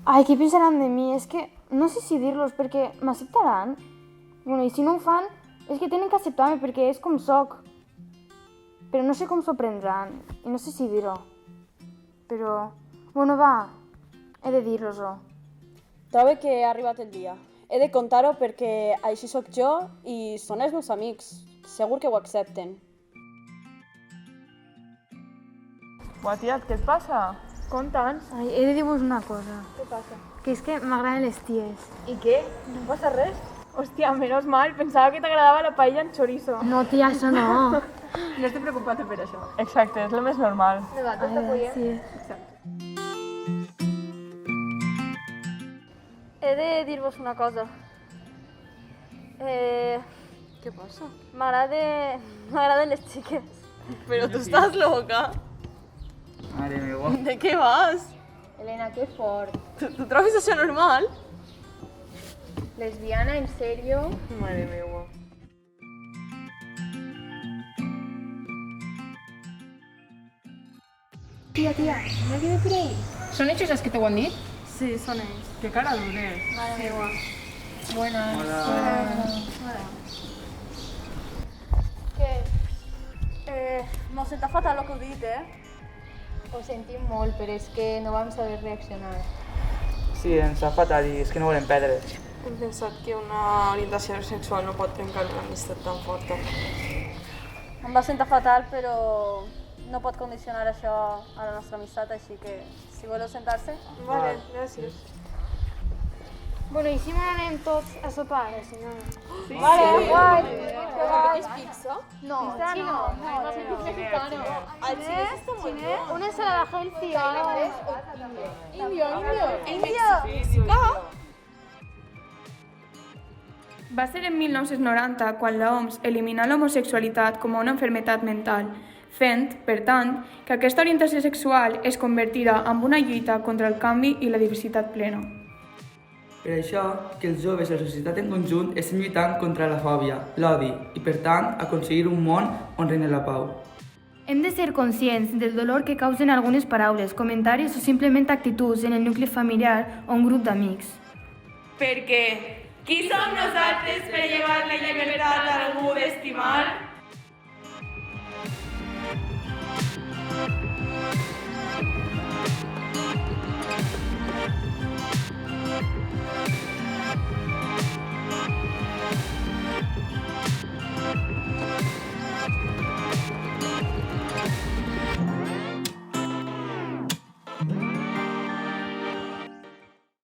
Ai, què pensaran de mi? És que no sé si dir-los perquè m'acceptaran. Bueno, i si no ho fan, és que tenen que acceptar-me perquè és com soc. Però no sé com s'ho prendran i no sé si dir-ho. Però, bueno, va, he de dir-los-ho. Trobo que ha arribat el dia. He de contar-ho perquè així sóc jo i són els meus amics. Segur que ho accepten. Buah, tia, què et passa? Conta'ns. Ai, he de dir-vos una cosa. Què passa? Que és que m'agraden les ties. I què? No passa res? Hòstia, menos mal, pensava que t'agradava la paella amb chorizo. No, tia, això no. No estic preocupat per això. Exacte, és el més normal. Ai, sí. He de dir-vos una cosa. Què passa? M'agraden les xiques. Pero tú estás loca. Mare meva. ¿De qué vas? Elena, qué fort. ¿Tú trobes això normal? Lesbiana, en serio? Madre meva. Tia, no quede por ahí. ¿Son hechos las que te han dit? Sí, són ells. Que cara dures. Mare meva. Buenas. Hola. Què? M'ho sento fatal el que heu dit, Ho sentim molt, però és que no vam saber reaccionar. Sí, ens fa fatal i és que no volem perdre. Hem pensat que una orientació sexual no pot trencar una amistat tan forta. Em va sentir fatal, però no pot condicionar això a la nostra amistat, així que si voleu sentar-se... Vale, gràcies. Bueno, i si m'anem tots a sopar? Sí. Vale, guai! ¿Es pizza? No, chino. Mexicano. Al chile está muy bien. Una ensalada healthy. Va ser en 1990 quan la OMS eliminà l'homosexualitat com a una malaltia mental, fent, per tant, que aquesta orientació sexual es convertirà en una lluita contra el canvi i la diversitat plena. Per això, que els joves i la societat en conjunt estem lluitant contra la fòbia, l'odi i, per tant, aconseguir un món on reina la pau. Hem de ser conscients del dolor que causen algunes paraules, comentaris o simplement actituds en el nucli familiar o un grup d'amics. Perquè qui som nosaltres per llevar la llibertat a algú d'estimar?